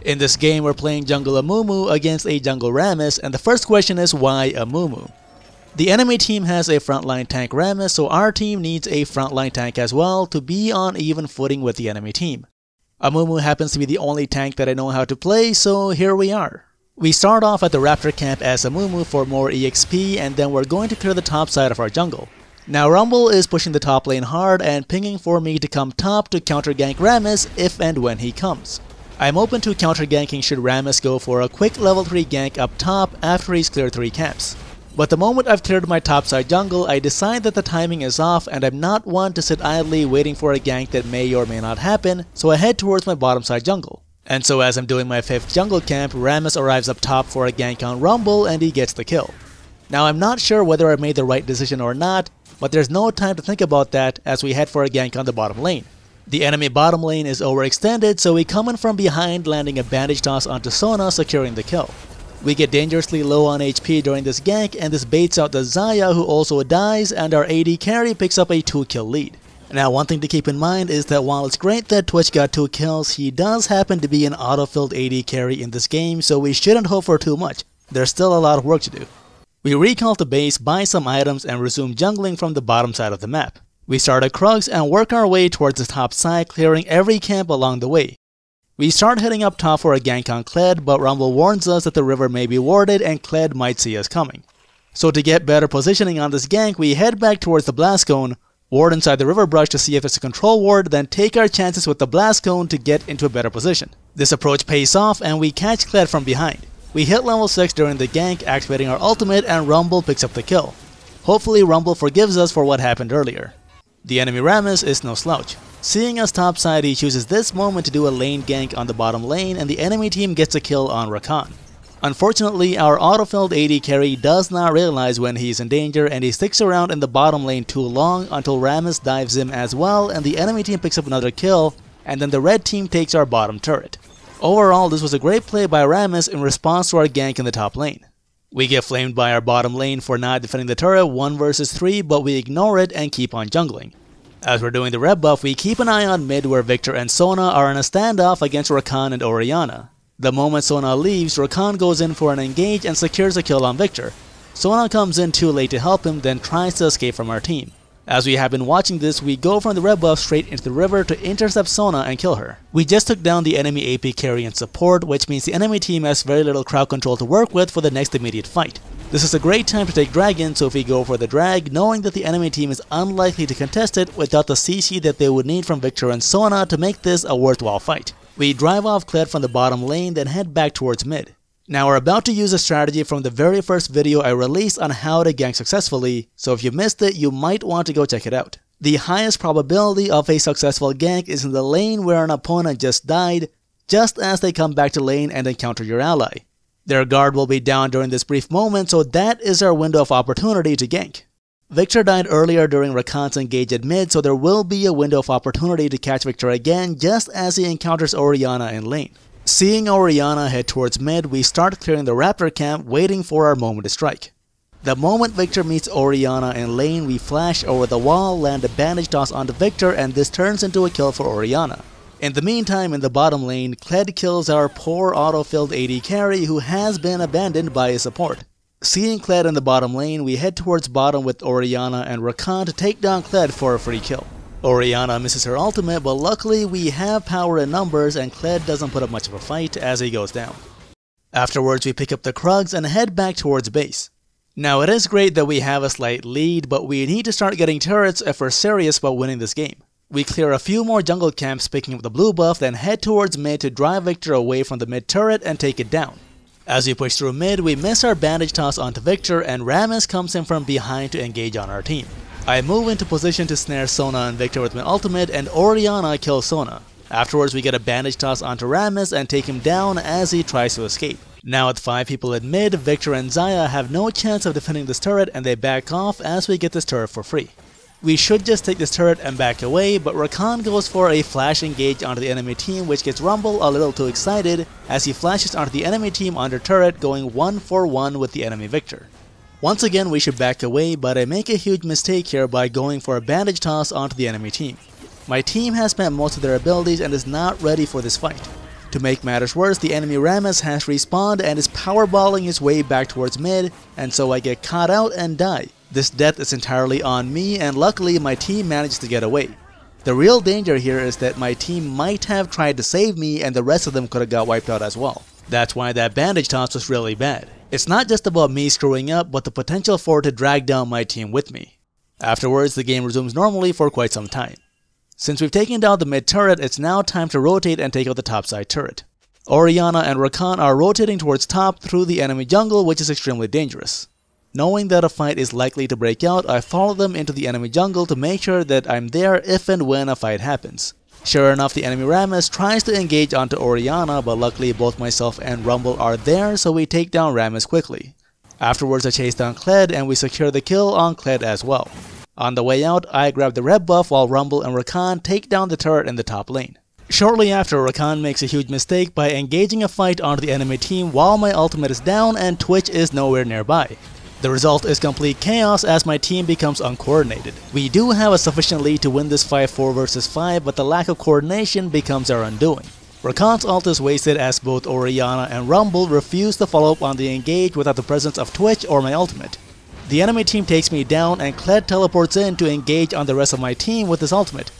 In this game, we're playing jungle Amumu against a jungle Rammus, and the first question is why Amumu? The enemy team has a frontline tank Rammus, so our team needs a frontline tank as well to be on even footing with the enemy team. Amumu happens to be the only tank that I know how to play, so here we are. We start off at the Raptor camp as Amumu for more EXP, and then we're going to clear the top side of our jungle. Now Rumble is pushing the top lane hard and pinging for me to come top to counter gank Rammus if and when he comes. I'm open to counter ganking should Rammus go for a quick level 3 gank up top after he's cleared 3 camps. But the moment I've cleared my topside jungle, I decide that the timing is off and I'm not one to sit idly waiting for a gank that may or may not happen, so I head towards my bottom side jungle. And so as I'm doing my 5th jungle camp, Rammus arrives up top for a gank on Rumble and he gets the kill. Now I'm not sure whether I made the right decision or not, but there's no time to think about that as we head for a gank on the bottom lane. The enemy bottom lane is overextended, so we come in from behind, landing a bandage toss onto Sona, securing the kill. We get dangerously low on HP during this gank, and this baits out the Xayah, who also dies, and our AD carry picks up a 2-kill lead. Now one thing to keep in mind is that while it's great that Twitch got 2 kills, he does happen to be an auto-filled AD carry in this game, so we shouldn't hope for too much. There's still a lot of work to do. We recall the base, buy some items, and resume jungling from the bottom side of the map. We start at Krugs and work our way towards the top side, clearing every camp along the way. We start heading up top for a gank on Kled, but Rumble warns us that the river may be warded and Kled might see us coming. So to get better positioning on this gank, we head back towards the blast cone, ward inside the river brush to see if it's a control ward, then take our chances with the blast cone to get into a better position. This approach pays off and we catch Kled from behind. We hit level 6 during the gank, activating our ultimate, and Rumble picks up the kill. Hopefully Rumble forgives us for what happened earlier. The enemy Rammus is no slouch. Seeing us topside, he chooses this moment to do a lane gank on the bottom lane, and the enemy team gets a kill on Rakan. Unfortunately, our auto-filled AD carry does not realize when he's in danger, and he sticks around in the bottom lane too long until Rammus dives him as well, and the enemy team picks up another kill, and then the red team takes our bottom turret. Overall, this was a great play by Rammus in response to our gank in the top lane. We get flamed by our bottom lane for not defending the turret 1 versus 3, but we ignore it and keep on jungling. As we're doing the red buff, we keep an eye on mid where Victor and Sona are in a standoff against Rakan and Orianna. The moment Sona leaves, Rakan goes in for an engage and secures a kill on Victor. Sona comes in too late to help him, then tries to escape from our team. As we have been watching this, we go from the red buff straight into the river to intercept Sona and kill her. We just took down the enemy AP carry and support, which means the enemy team has very little crowd control to work with for the next immediate fight. This is a great time to take dragon, so if we go for the drag, knowing that the enemy team is unlikely to contest it without the CC that they would need from Victor and Sona to make this a worthwhile fight. We drive off Kled from the bottom lane, then head back towards mid. Now we're about to use a strategy from the very first video I released on how to gank successfully, so if you missed it, you might want to go check it out. The highest probability of a successful gank is in the lane where an opponent just died, just as they come back to lane and encounter your ally. Their guard will be down during this brief moment, so that is our window of opportunity to gank. Victor died earlier during Rakan's engage at mid, so there will be a window of opportunity to catch Victor again just as he encounters Orianna in lane. Seeing Orianna head towards mid, we start clearing the Raptor camp, waiting for our moment to strike. The moment Victor meets Orianna in lane, we flash over the wall, land a bandage toss onto Victor, and this turns into a kill for Orianna. In the meantime, in the bottom lane, Kled kills our poor auto-filled AD carry who has been abandoned by his support. Seeing Kled in the bottom lane, we head towards bottom with Orianna and Rakan to take down Kled for a free kill. Orianna misses her ultimate, but luckily we have power in numbers and Kled doesn't put up much of a fight as he goes down. Afterwards, we pick up the Krugs and head back towards base. Now it is great that we have a slight lead, but we need to start getting turrets if we're serious about winning this game. We clear a few more jungle camps picking up the blue buff, then head towards mid to drive Victor away from the mid turret and take it down. As we push through mid, we miss our bandage toss onto Victor and Rammus comes in from behind to engage on our team. I move into position to snare Sona and Victor with my ultimate, and Orianna kills Sona. Afterwards, we get a bandage toss onto Rammus and take him down as he tries to escape. Now with 5 people in mid, Victor and Xayah have no chance of defending this turret and they back off as we get this turret for free. We should just take this turret and back away, but Rakan goes for a flash engage onto the enemy team, which gets Rumble a little too excited as he flashes onto the enemy team under turret, going 1-for-1 with the enemy Victor. Once again, we should back away, but I make a huge mistake here by going for a bandage toss onto the enemy team. My team has spent most of their abilities and is not ready for this fight. To make matters worse, the enemy Rammus has respawned and is powerballing his way back towards mid, and so I get caught out and die. This death is entirely on me, and luckily my team managed to get away. The real danger here is that my team might have tried to save me and the rest of them could have got wiped out as well. That's why that bandage toss was really bad. It's not just about me screwing up, but the potential for it to drag down my team with me. Afterwards, the game resumes normally for quite some time. Since we've taken down the mid turret, it's now time to rotate and take out the topside turret. Orianna and Rakan are rotating towards top through the enemy jungle, which is extremely dangerous. Knowing that a fight is likely to break out, I follow them into the enemy jungle to make sure that I'm there if and when a fight happens. Sure enough, the enemy Rammus tries to engage onto Orianna, but luckily both myself and Rumble are there, so we take down Rammus quickly. Afterwards, I chase down Kled and we secure the kill on Kled as well. On the way out, I grab the red buff while Rumble and Rakan take down the turret in the top lane. Shortly after, Rakan makes a huge mistake by engaging a fight onto the enemy team while my ultimate is down and Twitch is nowhere nearby. The result is complete chaos as my team becomes uncoordinated. We do have a sufficient lead to win this fight 4 versus 5, but the lack of coordination becomes our undoing. Rakan's ult is wasted as both Orianna and Rumble refuse to follow up on the engage without the presence of Twitch or my ultimate. The enemy team takes me down and Kled teleports in to engage on the rest of my team with his ultimate.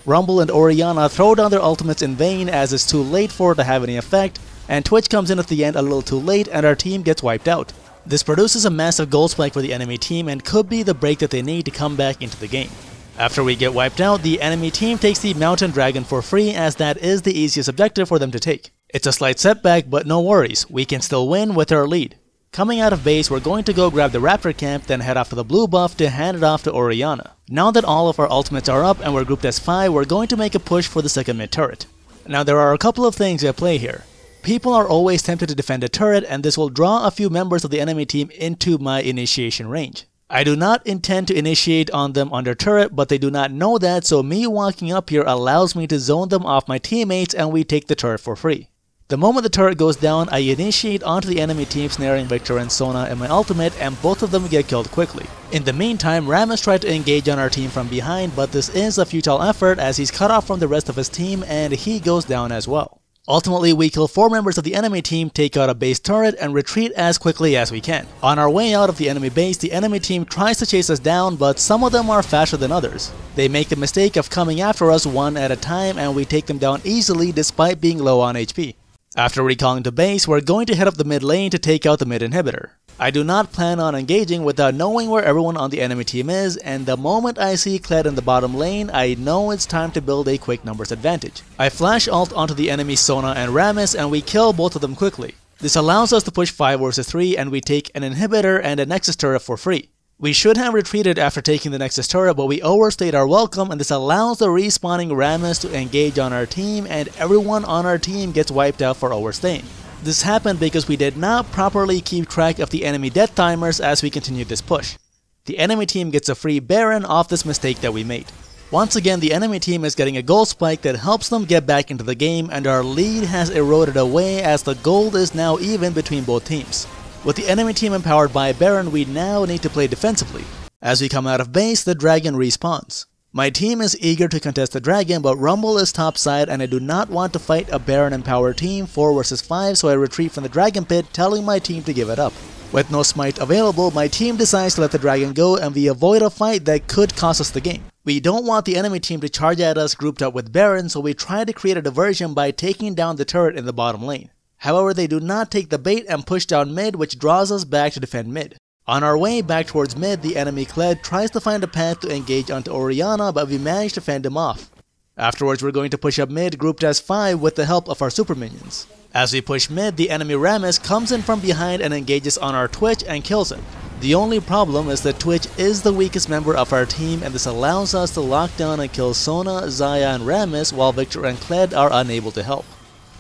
Rumble and Orianna throw down their ultimates in vain as it's too late for it to have any effect, and Twitch comes in at the end a little too late and our team gets wiped out. This produces a massive gold spike for the enemy team and could be the break that they need to come back into the game. After we get wiped out, the enemy team takes the Mountain Dragon for free as that is the easiest objective for them to take. It's a slight setback, but no worries, we can still win with our lead. Coming out of base, we're going to go grab the Raptor camp, then head off to the blue buff to hand it off to Orianna. Now that all of our ultimates are up and we're grouped as 5, we're going to make a push for the second mid turret. Now there are a couple of things at play here. People are always tempted to defend a turret, and this will draw a few members of the enemy team into my initiation range. I do not intend to initiate on them under turret, but they do not know that, so me walking up here allows me to zone them off my teammates and we take the turret for free. The moment the turret goes down, I initiate onto the enemy team, snaring Victor and Sona in my ultimate, and both of them get killed quickly. In the meantime, Rammus tried to engage on our team from behind, but this is a futile effort as he's cut off from the rest of his team and he goes down as well. Ultimately, we kill 4 members of the enemy team, take out a base turret, and retreat as quickly as we can. On our way out of the enemy base, the enemy team tries to chase us down, but some of them are faster than others. They make the mistake of coming after us one at a time, and we take them down easily despite being low on HP. After recalling to base, we're going to head up the mid lane to take out the mid inhibitor. I do not plan on engaging without knowing where everyone on the enemy team is, and the moment I see Kled in the bottom lane, I know it's time to build a quick numbers advantage. I flash ult onto the enemy Sona and Rammus and we kill both of them quickly. This allows us to push 5 versus 3 and we take an inhibitor and a Nexus turret for free. We should have retreated after taking the Nexus turret, but we overstayed our welcome, and this allows the respawning Rammus to engage on our team and everyone on our team gets wiped out for overstaying. This happened because we did not properly keep track of the enemy death timers as we continued this push. The enemy team gets a free Baron off this mistake that we made. Once again, the enemy team is getting a gold spike that helps them get back into the game, and our lead has eroded away as the gold is now even between both teams. With the enemy team empowered by Baron, we now need to play defensively. As we come out of base, the dragon respawns. My team is eager to contest the dragon, but Rumble is topside and I do not want to fight a Baron empowered team 4 versus 5, so I retreat from the dragon pit, telling my team to give it up. With no smite available, my team decides to let the dragon go and we avoid a fight that could cost us the game. We don't want the enemy team to charge at us grouped up with Baron, so we try to create a diversion by taking down the turret in the bottom lane. However, they do not take the bait and push down mid, which draws us back to defend mid. On our way back towards mid, the enemy Kled tries to find a path to engage onto Orianna, but we manage to fend him off. Afterwards, we're going to push up mid grouped as 5 with the help of our super minions. As we push mid, the enemy Rammus comes in from behind and engages on our Twitch and kills him. The only problem is that Twitch is the weakest member of our team, and this allows us to lock down and kill Sona, Xayah, and Rammus while Victor and Kled are unable to help.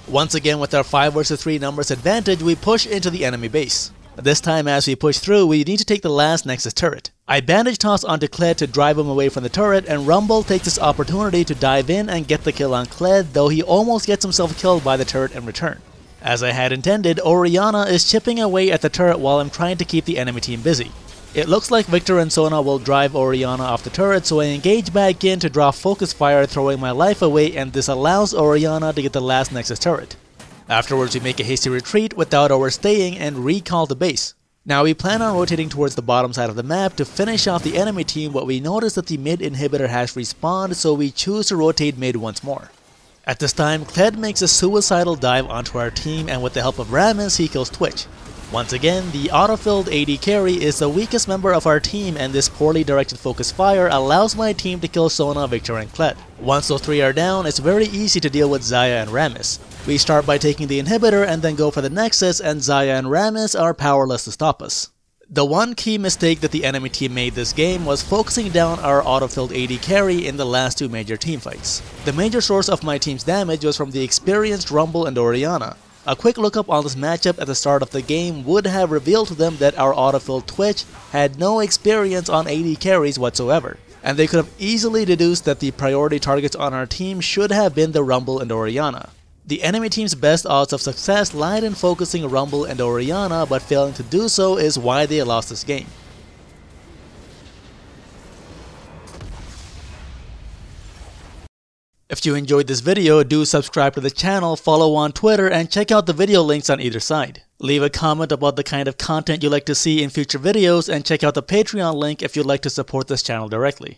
Once again, with our 5 versus 3 numbers advantage, we push into the enemy base. This time, as we push through, we need to take the last Nexus turret. I bandage toss onto Kled to drive him away from the turret, and Rumble takes this opportunity to dive in and get the kill on Kled, though he almost gets himself killed by the turret in return. As I had intended, Orianna is chipping away at the turret while I'm trying to keep the enemy team busy. It looks like Victor and Sona will drive Orianna off the turret, so I engage back in to draw focus fire, throwing my life away, and this allows Orianna to get the last Nexus turret. Afterwards, we make a hasty retreat without overstaying and recall the base. Now we plan on rotating towards the bottom side of the map to finish off the enemy team, but we notice that the mid inhibitor has respawned, so we choose to rotate mid once more. At this time, Kled makes a suicidal dive onto our team, and with the help of Rammus, he kills Twitch. Once again, the auto-filled AD carry is the weakest member of our team, and this poorly directed focus fire allows my team to kill Sona, Victor, and Kled. Once those three are down, it's very easy to deal with Xayah and Rammus. We start by taking the inhibitor and then go for the Nexus, and Xayah and Rammus are powerless to stop us. The one key mistake that the enemy team made this game was focusing down our auto-filled AD carry in the last two major teamfights. The major source of my team's damage was from the experienced Rumble and Orianna. A quick lookup on this matchup at the start of the game would have revealed to them that our auto-filled Twitch had no experience on AD carries whatsoever, and they could have easily deduced that the priority targets on our team should have been the Rumble and Orianna. The enemy team's best odds of success lied in focusing Rumble and Orianna, but failing to do so is why they lost this game. If you enjoyed this video, do subscribe to the channel, follow on Twitter, and check out the video links on either side. Leave a comment about the kind of content you'd like to see in future videos, and check out the Patreon link if you'd like to support this channel directly.